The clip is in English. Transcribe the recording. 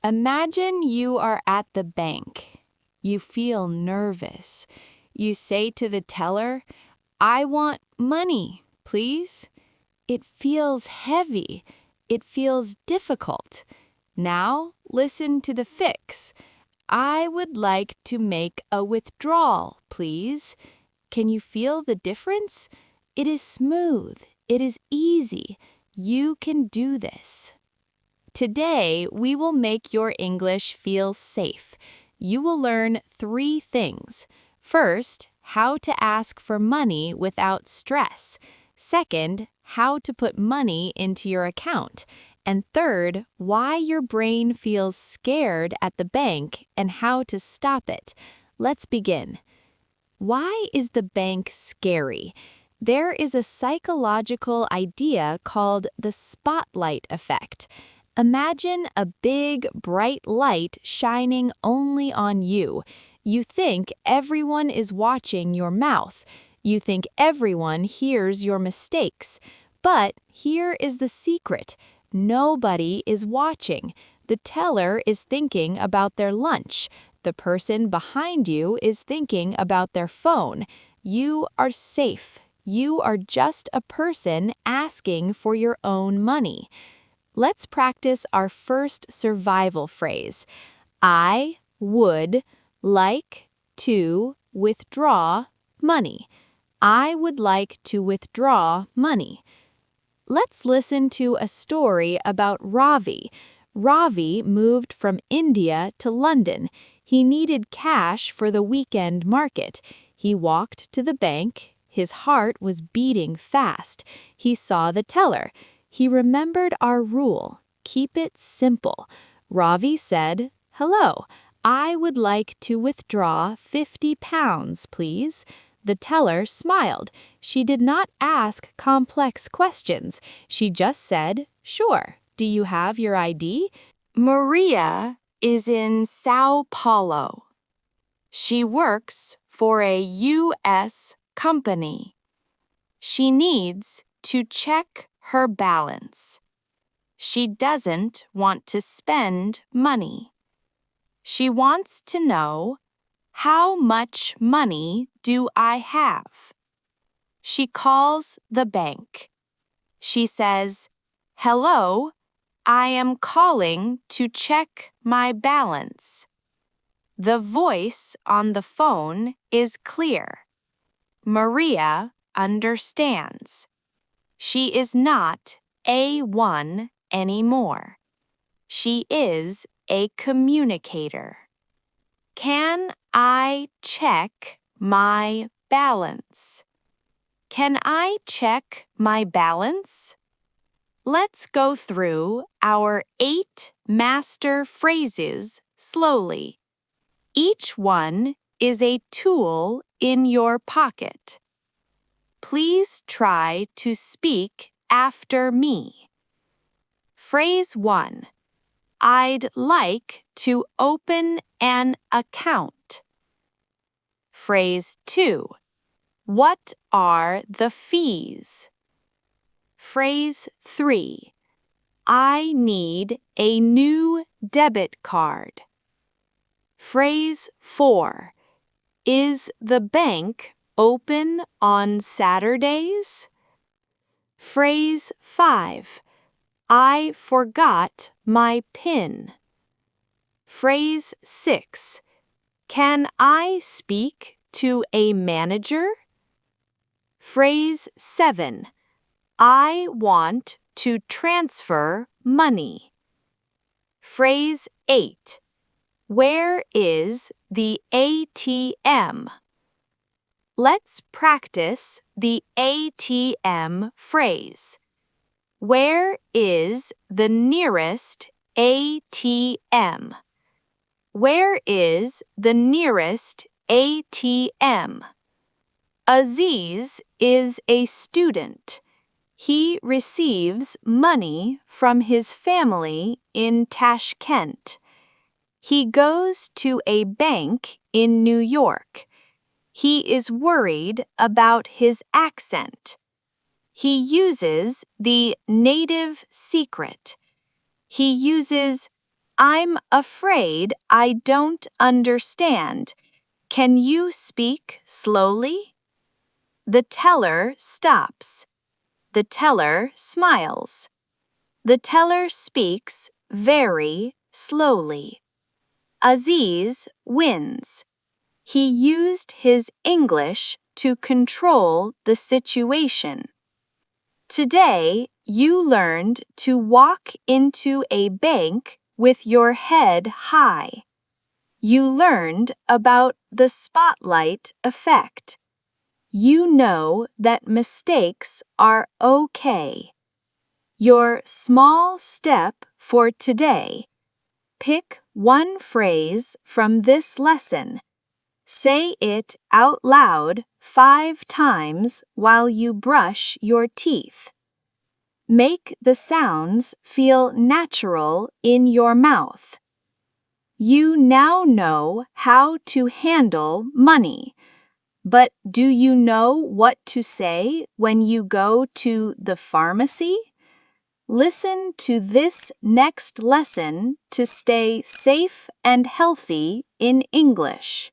Imagine you are at the bank. You feel nervous. You say to the teller, "I want money, please." It feels heavy. It feels difficult. Now, listen to the fix. "I would like to make a withdrawal, please." Can you feel the difference? It is smooth. It is easy. You can do this. Today, we will make your English feel safe. You will learn 3 things. First, how to ask for money without stress. Second, how to put money into your account. And third, why your brain feels scared at the bank and how to stop it. Let's begin. Why is the bank scary? There is a psychological idea called the spotlight effect. Imagine a big, bright light shining only on you. You think everyone is watching your mouth. You think everyone hears your mistakes. But here is the secret. Nobody is watching. The teller is thinking about their lunch. The person behind you is thinking about their phone. You are safe. You are just a person asking for your own money. Let's practice our first survival phrase. I would like to withdraw money. I would like to withdraw money. Let's listen to a story about Ravi. Ravi moved from India to London. He needed cash for the weekend market. He walked to the bank. His heart was beating fast. He saw the teller. He remembered our rule. Keep it simple. Ravi said, "Hello, I would like to withdraw £50, please." The teller smiled. She did not ask complex questions. She just said, "Sure. Do you have your ID?" Maria is in Sao Paulo. She works for a U.S. company. She needs to check her balance. She doesn't want to spend money. She wants to know, how much money do I have? She calls the bank. She says, "Hello, I am calling to check my balance." The voice on the phone is clear. Maria understands. She is not A1 anymore. She is a communicator. Can I check my balance? Can I check my balance? Let's go through our 8 master phrases slowly. Each one is a tool in your pocket. Please try to speak after me. Phrase 1. I'd like to open an account. Phrase 2. What are the fees? Phrase 3. I need a new debit card. Phrase 4. Is the bank open on Saturdays? Phrase 5. I forgot my PIN. Phrase 6. Can I speak to a manager? Phrase 7. I want to transfer money. Phrase 8. Where is the ATM? Let's practice the ATM phrase. Where is the nearest ATM? Where is the nearest ATM? Aziz is a student. He receives money from his family in Tashkent. He goes to a bank in New York. He is worried about his accent. He uses the native secret. He uses I'm afraid I don't understand. Can you speak slowly? The teller stops. The teller smiles. The teller speaks very slowly. Aziz wins. He used his English to control the situation. Today, you learned to walk into a bank with your head high. You learned about the spotlight effect. You know that mistakes are okay. Your small step for today. Pick one phrase from this lesson. Say it out loud 5 times while you brush your teeth. Make the sounds feel natural in your mouth. You now know how to handle money. But do you know what to say when you go to the pharmacy? Listen to this next lesson to stay safe and healthy in English.